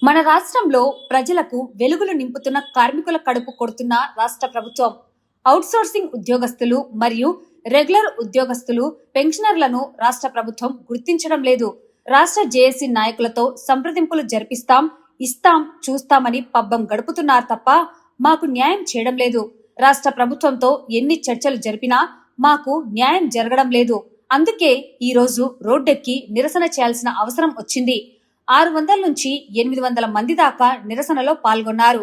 మన రాష్ట్రంలో ప్రజలకు వెలుగులు నింపుతున్న కార్మికుల కడుపు కొడుతున్న రాష్ట్ర ప్రభుత్వం అవుట్సోర్సింగ్ ఉద్యోగస్తులు మరియు రెగ్యులర్ ఉద్యోగస్తులు పెన్షనర్లను రాష్ట్ర ప్రభుత్వం గుర్తించడం లేదు. రాష్ట్ర జేఏసీ నాయకులతో సంప్రదింపులు జరిపిస్తాం, ఇస్తాం, చూస్తామని పబ్బం గడుపుతున్నారు తప్ప మాకు న్యాయం చేయడం లేదు. రాష్ట్ర ప్రభుత్వంతో ఎన్ని చర్చలు జరిపినా మాకు న్యాయం జరగడం లేదు. అందుకే ఈ రోజు రోడ్డెక్కి నిరసన చేయాల్సిన అవసరం వచ్చింది. 600 నుంచి 800 మంది దాకా నిరసనలో పాల్గొన్నారు.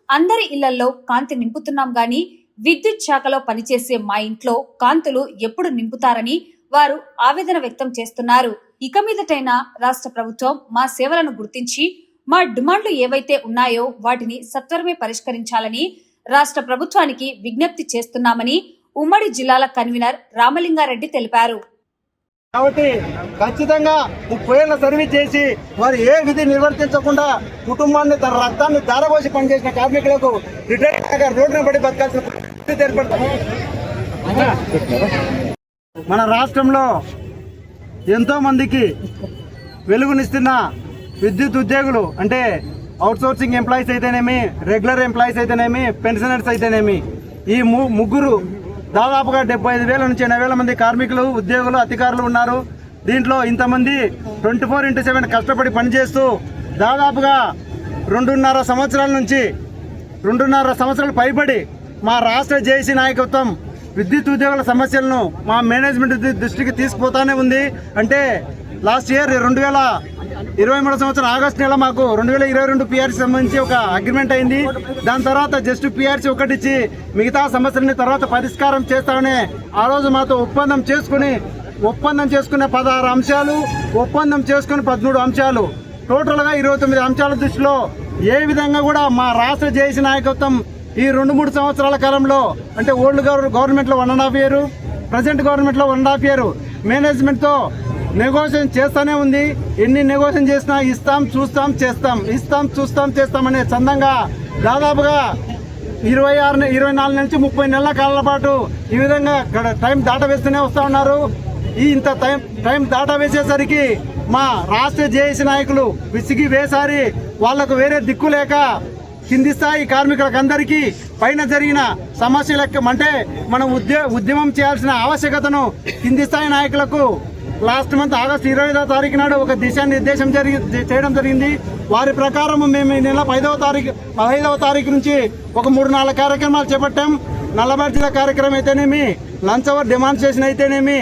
అందరి ఇళ్లలో కాంతి నింపుతున్నాం గాని విద్యుత్ శాఖలో పనిచేసే మా ఇంట్లో కాంతులు ఎప్పుడు నింపుతారని వారు ఆవేదన వ్యక్తం చేస్తున్నారు. ఇక మీదటైనా రాష్ట్ర ప్రభుత్వం మా సేవలను గుర్తించి మా డిమాండ్లు ఏవైతే ఉన్నాయో వాటిని సత్వరమే పరిష్కరించాలని రాష్ట్ర ప్రభుత్వానికి విజ్ఞప్తి చేస్తున్నామని ఉమ్మడి జిల్లాల కన్వీనర్ రామలింగారెడ్డి తెలిపారు. కాబట్టి ఖచ్చితంగా 30 ఏళ్ల సర్వీస్ చేసి వారు ఏ విధి నిర్వర్తించకుండా కుటుంబాన్ని తన రక్తాన్ని ధారపోసి పనిచేసిన కార్మికులకు రిటైర్ రోడ్డున పడి బతకాల్సిన పరిస్థితి ఏర్పడుతుంది. మన రాష్ట్రంలో ఎంతో మందికి వెలుగునిస్తున్న విద్యుత్ ఉద్యోగులు అంటే అవుట్సోర్సింగ్ ఎంప్లాయీస్ అయితేనేమి, రెగ్యులర్ ఎంప్లాయీస్ అయితేనేమి, పెన్షనర్స్ అయితేనేమి, ఈ ముగ్గురు దాదాపుగా 75,000 నుంచి 80,000 మంది కార్మికులు, ఉద్యోగులు, అధికారులు ఉన్నారు. దీంట్లో ఇంతమంది 24/7 కష్టపడి పనిచేస్తూ దాదాపుగా 2.5 సంవత్సరాల నుంచి 2.5 సంవత్సరాలు పైబడి మా రాష్ట్ర జేఏసీ నాయకత్వం విద్యుత్ ఉద్యోగుల సమస్యలను మా మేనేజ్మెంట్ దృష్టికి తీసుకుపోతానే ఉంది. అంటే లాస్ట్ ఇయర్ 2023 సంవత్సరం ఆగస్టు నెల మాకు 2022 పిఆర్సీ సంబంధించి ఒక అగ్రిమెంట్ అయింది. దాని తర్వాత జస్ట్ పిఆర్సీ ఒకటి ఇచ్చి మిగతా సమస్యలని తర్వాత పరిష్కారం చేస్తామని ఆ రోజు మాతో ఒప్పందం చేసుకున్న 16 అంశాలు, ఒప్పందం చేసుకుని 13 అంశాలు, టోటల్గా 29 అంశాల దృష్టిలో ఏ విధంగా కూడా మా రాష్ట్ర జేఏసీ నాయకత్వం ఈ 2-3 సంవత్సరాల కాలంలో అంటే ఓల్డ్ గవర్నమెంట్లో 1.5 ఇయర్, ప్రజెంట్ గవర్నమెంట్లో 1.5 ఇయర్ మేనేజ్మెంట్తో నెగోషియేషన్ చేస్తూనే ఉంది. ఎన్ని నెగోషియేషన్ చేసినా ఇస్తాం, చూస్తాం, చేస్తాం, ఇస్తాం, చూస్తాం, చేస్తామనే చందంగా దాదాపుగా 24 నుంచి 30 నెలల కాలాల పాటు ఈ విధంగా టైం దాటవేస్తూనే వస్తూ ఉన్నారు. ఇంత టైం దాటవేసేసరికి మా రాష్ట్ర జేఏసీ నాయకులు విసిగి వేసారి వాళ్లకు వేరే దిక్కు లేక కింది స్థాయి కార్మికులకు అందరికీ పైన జరిగిన సమస్యలకు అంటే మనం ఉద్యమం చేయాల్సిన ఆవశ్యకతను కింది స్థాయి నాయకులకు లాస్ట్ మంత్ ఆగస్టు 25వ తారీఖు నాడు ఒక దిశానిర్దేశం చేయడం జరిగింది. వారి ప్రకారం మేము ఈ నెల 15వ తారీఖు నుంచి ఒక 3-4 కార్యక్రమాలు చేపట్టాం. నల్లబర్జీల కార్యక్రమం అయితేనేమి, లంచ్ అవర్ డెమాన్స్ట్రేషన్ అయితేనేమి,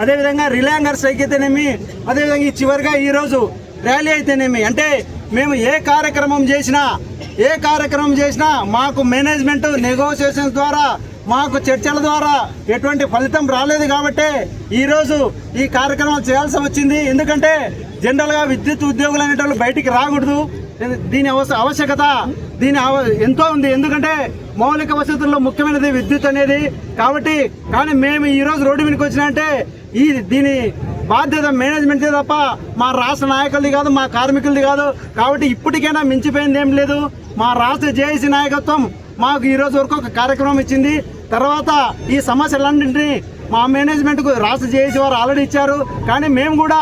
అదేవిధంగా రిలయాంగర్ స్ట్రైక్ అయితేనేమి, అదేవిధంగా ఈ చివరిగా ఈరోజు ర్యాలీ అయితేనేమి, అంటే మేము ఏ కార్యక్రమం చేసినా మాకు మేనేజ్మెంట్ నెగోషియేషన్స్ ద్వారా, మాకు చర్చల ద్వారా ఎటువంటి ఫలితం రాలేదు. కాబట్టి ఈరోజు ఈ కార్యక్రమం చేయాల్సి వచ్చింది. ఎందుకంటే జనరల్గా విద్యుత్ ఉద్యోగులు అనేటోళ్ళు బయటికి రాకూడదు. దీని ఆవశ్యకత ఎంతో ఉంది. ఎందుకంటే మౌలిక వసతుల్లో ముఖ్యమైనది విద్యుత్ అనేది. కానీ మేము ఈరోజు రోడ్డు మీదకి వచ్చినంటే దీని బాధ్యత మేనేజ్మెంట్దే తప్ప మా రాష్ట్ర నాయకులది కాదు, మా కార్మికులది కాదు. కాబట్టి ఇప్పటికైనా మించిపోయింది ఏం లేదు. మా రాష్ట్ర జేఏసీ నాయకత్వం మాకు ఈరోజు వరకు ఒక కార్యక్రమం ఇచ్చింది. తర్వాత ఈ సమస్యలన్నింటినీ మా మేనేజ్మెంట్కు రాష్ట్ర జేఏసీ వారు ఆల్రెడీ ఇచ్చారు. కానీ మేము కూడా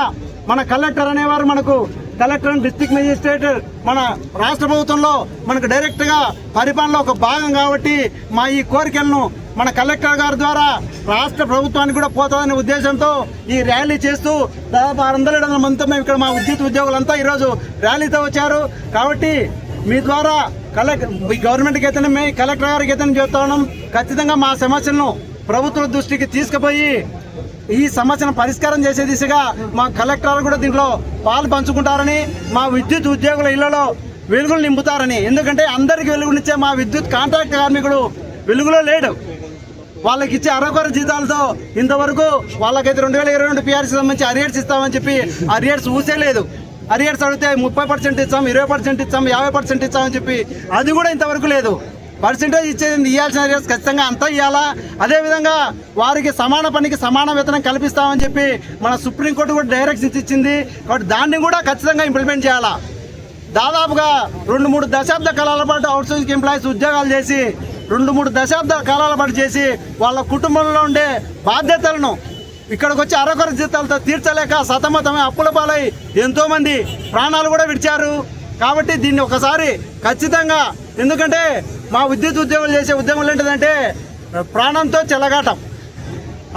మన కలెక్టర్ అనేవారు కలెక్టర్ అండ్ డిస్ట్రిక్ట్ మెజిస్ట్రేట్ మన రాష్ట్ర ప్రభుత్వంలో మనకు డైరెక్ట్గా పరిపాలనలో ఒక భాగం కాబట్టి మా ఈ కోరికలను మన కలెక్టర్ గారి ద్వారా రాష్ట్ర ప్రభుత్వానికి కూడా పోతుందనే ఉద్దేశంతో ఈ ర్యాలీ చేస్తూ దాదాపు 600-700 మందితో మేము ఇక్కడ మా విద్యుత్ ఉద్యోగులంతా ఈరోజు ర్యాలీతో వచ్చారు. కాబట్టి మీ ద్వారా గవర్నమెంట్కి అయితేనే కలెక్టర్ గారికి అయితేనే చెప్తా ఉన్నాం, ఖచ్చితంగా మా సమస్యలను ప్రభుత్వ దృష్టికి తీసుకుపోయి ఈ సమస్యను పరిష్కారం చేసే దిశగా మా కలెక్టర్ కూడా దీంట్లో పాలు పంచుకుంటారని, మా విద్యుత్ ఉద్యోగుల ఇళ్లలో వెలుగులు నింపుతారని. ఎందుకంటే అందరికీ వెలుగునిచ్చే మా విద్యుత్ కాంట్రాక్ట్ కార్మికుడు వెలుగులో లేడు. వాళ్ళకి ఇచ్చే అరకొర జీతాలతో ఇంతవరకు వాళ్ళకైతే 2022 పిఆర్సీ సంబంధించి అరియర్స్ ఇస్తామని చెప్పి అరియర్స్ ఊసేలేదు. అరియర్స్ అడిగితే 30% ఇస్తాం, 20% ఇస్తాం, 50% ఇస్తామని చెప్పి అది కూడా ఇంతవరకు లేదు. పర్సెంటేజ్ ఇవ్వాల్సిన అరియర్స్ ఖచ్చితంగా అంతా ఇవ్వాలా. అదేవిధంగా వారికి సమాన పనికి సమాన వేతనం కల్పిస్తామని చెప్పి మన సుప్రీంకోర్టు కూడా డైరెక్షన్స్ ఇచ్చింది. కాబట్టి దాన్ని కూడా ఖచ్చితంగా ఇంప్లిమెంట్ చేయాలా. దాదాపుగా 2-3 దశాబ్ద కాలాల పాటు అవుట్సోర్సింగ్ ఎంప్లాయీస్ ఉద్యోగాలు చేసి 2-3 దశాబ్ద కాలాల పాటు చేసి వాళ్ళ కుటుంబంలో ఉండే బాధ్యతలను ఇక్కడికి వచ్చి అరకొర జీతాలతో తీర్చలేక సతమతమే అప్పుల పాలై ఎంతోమంది ప్రాణాలు కూడా విడిచారు. కాబట్టి దీన్ని ఒకసారి ఖచ్చితంగా, ఎందుకంటే మా విద్యుత్ ఉద్యోగులు చేసే ఉద్యోగం ఏంటిదంటే ప్రాణంతో చెలగాటం.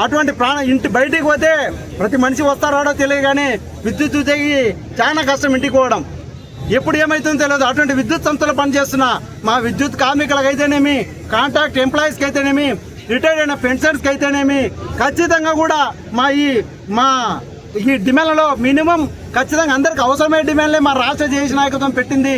అటువంటి ఇంటి బయటికి పోతే ప్రతి మనిషి వస్తారాడో తెలియదు, కానీ విద్యుత్ ఉద్యోగి చాలా కష్టం ఇంటికి పోవడం. ఎప్పుడు ఏమవుతుందో తెలియదు. అటువంటి విద్యుత్ సంస్థలో పనిచేస్తున్న మా విద్యుత్ కార్మికులకు అయితేనేమి, కాంట్రాక్ట్ ఎంప్లాయీస్కి అయితేనేమి, రిటైర్డ్ అయిన పెన్షన్స్కి అయితేనేమి ఖచ్చితంగా కూడా మా ఈ డిమాండ్లలో మినిమం ఖచ్చితంగా అందరికి అవసరమైన డిమాండ్లే మా రాష్ట్ర జేఏసీ నాయకత్వం పెట్టింది.